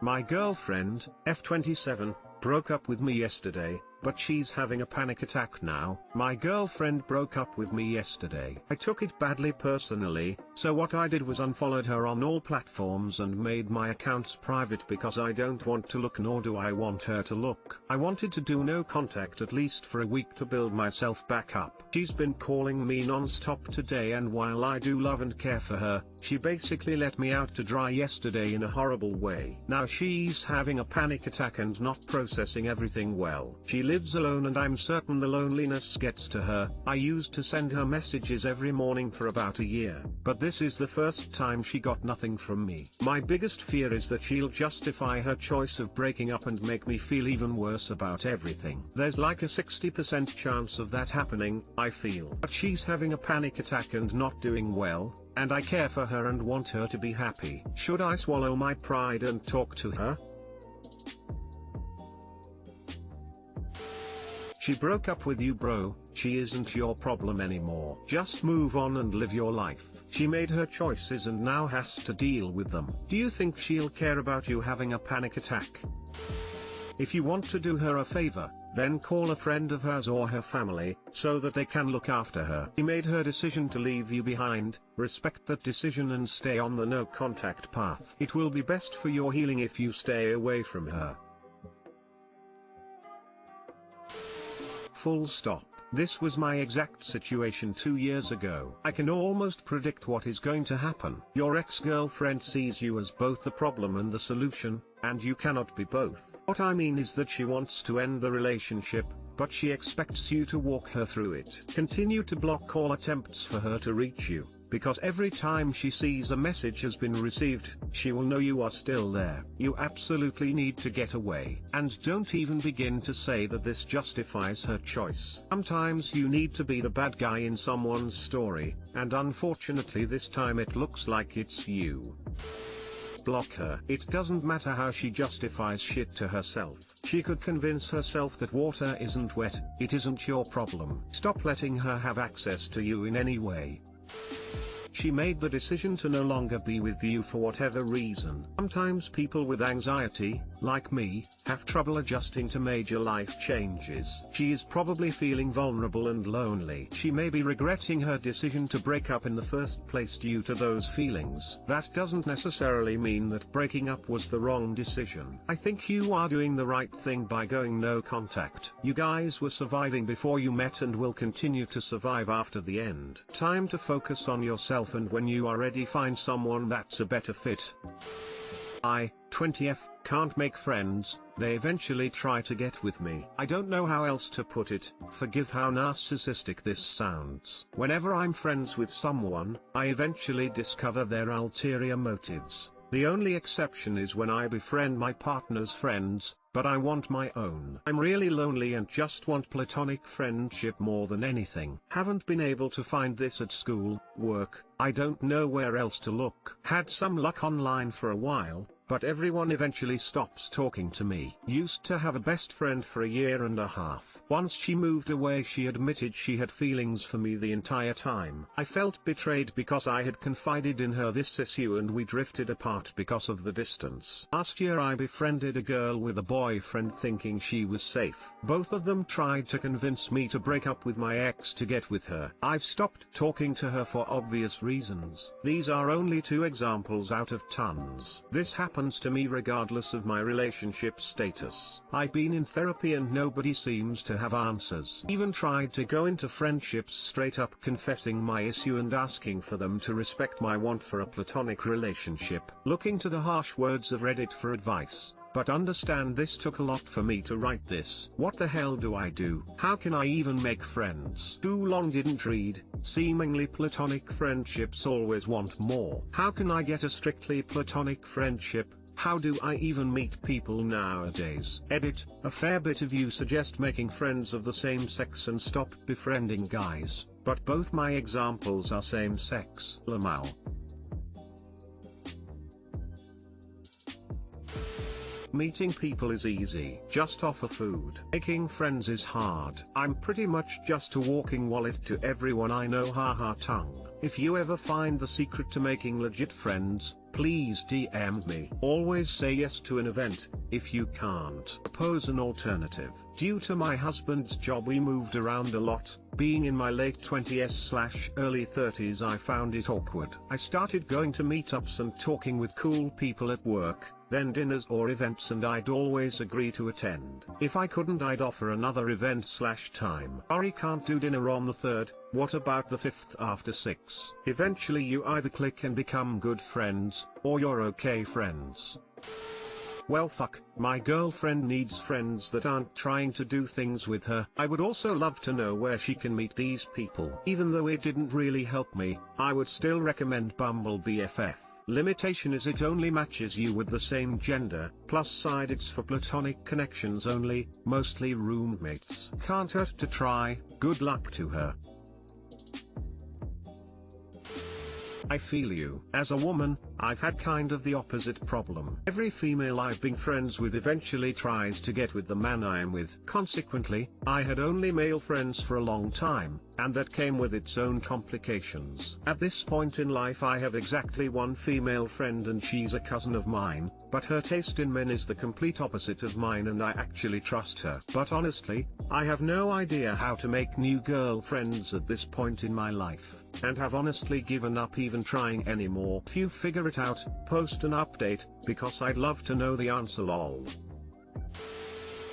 My girlfriend, F27, broke up with me yesterday, but she's having a panic attack now. My girlfriend broke up with me yesterday. I took it badly personally, so what I did was unfollowed her on all platforms and made my accounts private because I don't want to look, nor do I want her to look. I wanted to do no contact at least for a week to build myself back up. She's been calling me non-stop today, and while I do love and care for her, she basically let me out to dry yesterday in a horrible way. Now she's having a panic attack and not processing everything well. She lives alone and I'm certain the loneliness gets to her. I used to send her messages every morning for about a year, but this is the first time she got nothing from me. My biggest fear is that she'll justify her choice of breaking up and make me feel even worse about everything. There's like a 60% chance of that happening, I feel. But she's having a panic attack and not doing well, and I care for her and want her to be happy. Should I swallow my pride and talk to her? She broke up with you, bro. She isn't your problem anymore. Just move on and live your life. She made her choices and now has to deal with them. Do you think she'll care about you having a panic attack? If you want to do her a favor, then call a friend of hers or her family, so that they can look after her. She made her decision to leave you behind. Respect that decision and stay on the no contact path. It will be best for your healing if you stay away from her. Full stop. This was my exact situation 2 years ago. I can almost predict what is going to happen. Your ex-girlfriend sees you as both the problem and the solution, and you cannot be both. What I mean is that she wants to end the relationship, but she expects you to walk her through it. Continue to block all attempts for her to reach you, because every time she sees a message has been received, she will know you are still there. You absolutely need to get away. And don't even begin to say that this justifies her choice. Sometimes you need to be the bad guy in someone's story, and unfortunately this time it looks like it's you. Block her. It doesn't matter how she justifies shit to herself. She could convince herself that water isn't wet. It isn't your problem. Stop letting her have access to you in any way. She made the decision to no longer be with you for whatever reason. Sometimes people with anxiety, like me, have trouble adjusting to major life changes. She is probably feeling vulnerable and lonely. She may be regretting her decision to break up in the first place due to those feelings. That doesn't necessarily mean that breaking up was the wrong decision. I think you are doing the right thing by going no contact. You guys were surviving before you met and will continue to survive after the end. Time to focus on yourself, and when you are ready, find someone that's a better fit. 20F, can't make friends. They eventually try to get with me. I don't know how else to put it. Forgive how narcissistic this sounds. Whenever I'm friends with someone, I eventually discover their ulterior motives. The only exception is when I befriend my partner's friends, but I want my own. I'm really lonely and just want platonic friendship more than anything. Haven't been able to find this at school, work, I don't know where else to look. Had some luck online for a while, but everyone eventually stops talking to me. Used to have a best friend for a year and a half. Once she moved away, she admitted she had feelings for me the entire time. I felt betrayed because I had confided in her this issue and we drifted apart because of the distance. Last year I befriended a girl with a boyfriend thinking she was safe. Both of them tried to convince me to break up with my ex to get with her. I've stopped talking to her for obvious reasons. These are only 2 examples out of tons. This happens to me regardless of my relationship status. I've been in therapy and nobody seems to have answers. Even tried to go into friendships straight up confessing my issue and asking for them to respect my want for a platonic relationship. Looking to the harsh words of Reddit for advice. But understand this took a lot for me to write this. What the hell do I do? How can I even make friends? Too long didn't read. Seemingly platonic friendships always want more. How can I get a strictly platonic friendship? How do I even meet people nowadays? Edit, a fair bit of you suggest making friends of the same sex and stop befriending guys, but both my examples are same sex. Lamau. Meeting people is easy. Just offer food. Making friends is hard. I'm pretty much just a walking wallet to everyone I know, haha tongue. If you ever find the secret to making legit friends, please DM me. Always say yes to an event. If you can't, propose an alternative. Due to my husband's job we moved around a lot. Being in my late 20s/early 30s I found it awkward. I started going to meetups and talking with cool people at work, then dinners or events, and I'd always agree to attend. If I couldn't I'd offer another event/time. Sorry, can't do dinner on the 3rd, what about the 5th after 6? Eventually you either click and become good friends, or you're okay friends. Well fuck, my girlfriend needs friends that aren't trying to do things with her. I would also love to know where she can meet these people. Even though it didn't really help me, I would still recommend Bumble BFF. Limitation is it only matches you with the same gender, plus side it's for platonic connections only, mostly roommates. Can't hurt to try, good luck to her. I feel you. As a woman, I've had kind of the opposite problem. Every female I've been friends with eventually tries to get with the man I am with. Consequently, I had only male friends for a long time, and that came with its own complications. At this point in life I have exactly one female friend and she's a cousin of mine, but her taste in men is the complete opposite of mine and I actually trust her. But honestly, I have no idea how to make new girlfriends at this point in my life, and have honestly given up even trying anymore. If you figure it out, post an update, because I'd love to know the answer lol.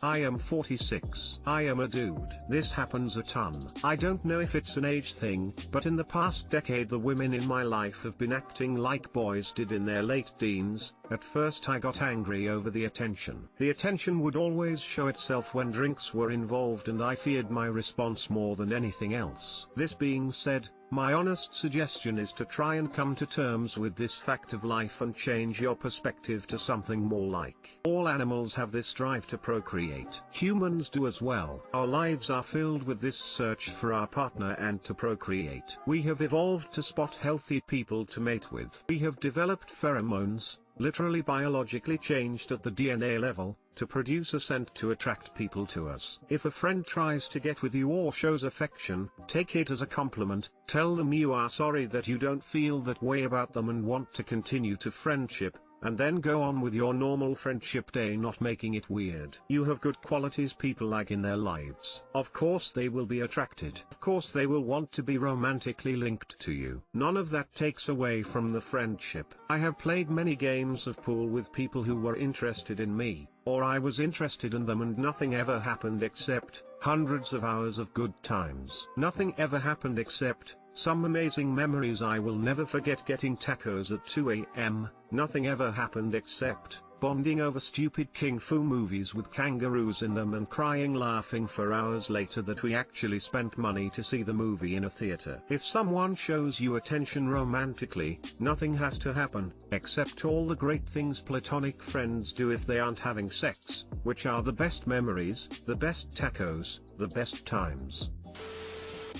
I am 46. I am a dude. This happens a ton. I don't know if it's an age thing, but in the past decade the women in my life have been acting like boys did in their late teens. At first I got angry over the attention. The attention would always show itself when drinks were involved and I feared my response more than anything else. This being said, my honest suggestion is to try and come to terms with this fact of life and change your perspective to something more like, all animals have this drive to procreate. Humans do as well. Our lives are filled with this search for our partner and to procreate. We have evolved to spot healthy people to mate with. We have developed pheromones, literally biologically changed at the DNA level, to produce a scent to attract people to us. If a friend tries to get with you or shows affection, take it as a compliment, tell them you are sorry that you don't feel that way about them and want to continue to friendship, and then go on with your normal friendship day, not making it weird. You have good qualities people like in their lives. Of course they will be attracted. Of course they will want to be romantically linked to you. None of that takes away from the friendship. I have played many games of pool with people who were interested in me, or I was interested in them, and nothing ever happened except hundreds of hours of good times. Nothing ever happened except some amazing memories I will never forget, getting tacos at 2 a.m. Nothing ever happened except bonding over stupid Kung Fu movies with kangaroos in them and crying laughing for hours later that we actually spent money to see the movie in a theater. If someone shows you attention romantically, nothing has to happen, except all the great things platonic friends do if they aren't having sex, which are the best memories, the best tacos, the best times.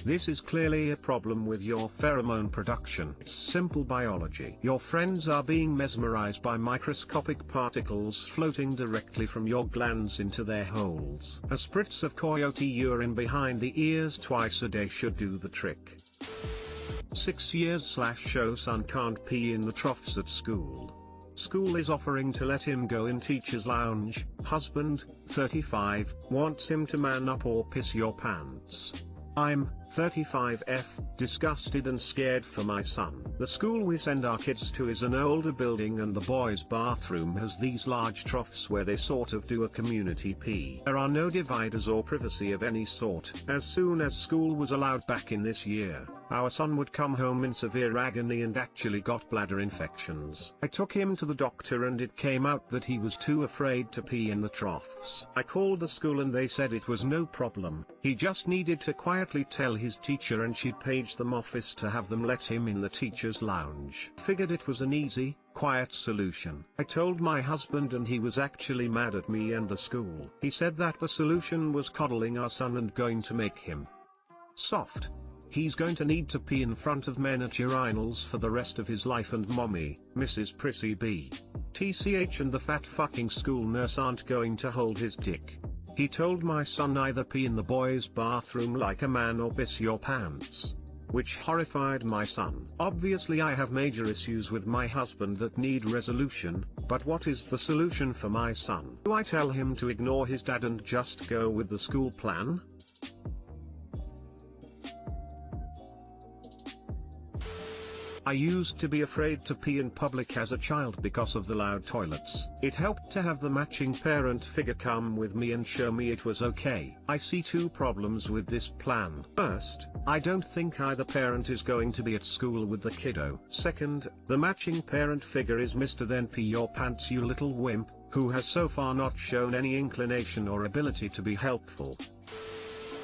This is clearly a problem with your pheromone production. It's simple biology. Your friends are being mesmerized by microscopic particles floating directly from your glands into their holes. A spritz of coyote urine behind the ears twice a day should do the trick. 6 years/show son can't pee in the troughs at school. School is offering to let him go in teacher's lounge. Husband, 35, wants him to man up or piss your pants. I'm 35F, disgusted and scared for my son. The school we send our kids to is an older building and the boys' bathroom has these large troughs where they sort of do a community pee. There are no dividers or privacy of any sort. As soon as school was allowed back in this year, our son would come home in severe agony and actually got bladder infections. I took him to the doctor and it came out that he was too afraid to pee in the troughs. I called the school and they said it was no problem, he just needed to quietly tell his teacher and she'd page them office to have them let him in the teacher's lounge. Figured it was an easy, quiet solution. I told my husband and he was actually mad at me and the school. He said that the solution was coddling our son and going to make him soft. He's going to need to pee in front of men at urinals for the rest of his life and mommy, Mrs. Prissy B. TCH and the fat fucking school nurse aren't going to hold his dick. He told my son either pee in the boys' bathroom like a man or piss your pants. which horrified my son. Obviously I have major issues with my husband that need resolution, but what is the solution for my son? Do I tell him to ignore his dad and just go with the school plan? I used to be afraid to pee in public as a child because of the loud toilets. It helped to have the matching parent figure come with me and show me it was okay. I see two problems with this plan. First, I don't think either parent is going to be at school with the kiddo. Second, the matching parent figure is Mr. Then Pee Your Pants You Little Wimp, who has so far not shown any inclination or ability to be helpful.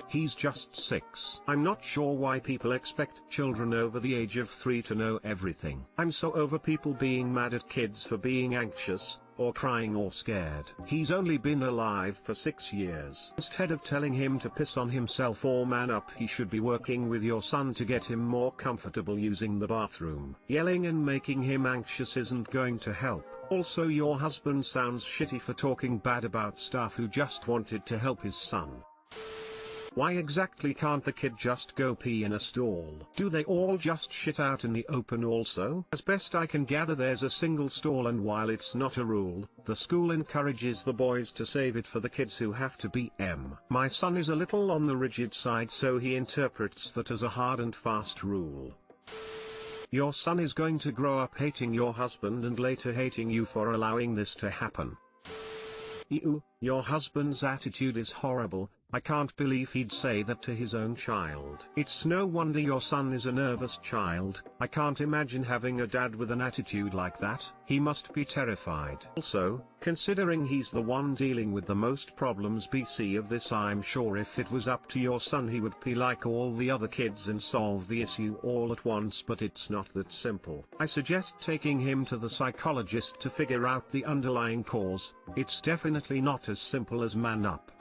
He's just 6. I'm not sure why people expect children over the age of 3 to know everything. I'm so over people being mad at kids for being anxious, or crying or scared. He's only been alive for 6 years. Instead of telling him to piss on himself or man up, he should be working with your son to get him more comfortable using the bathroom. Yelling and making him anxious isn't going to help. Also, your husband sounds shitty for talking bad about staff who just wanted to help his son. Why exactly can't the kid just go pee in a stall? Do they all just shit out in the open also? As best I can gather, there's a single stall, and while it's not a rule, the school encourages the boys to save it for the kids who have to be My son is a little on the rigid side, so he interprets that as a hard and fast rule. Your son is going to grow up hating your husband and later hating you for allowing this to happen. Ew, your husband's attitude is horrible. I can't believe he'd say that to his own child. It's no wonder your son is a nervous child. I can't imagine having a dad with an attitude like that. He must be terrified. Also, considering he's the one dealing with the most problems BC of this, I'm sure if it was up to your son he would pee like all the other kids and solve the issue all at once, but it's not that simple. I suggest taking him to the psychologist to figure out the underlying cause. It's definitely not as simple as man up.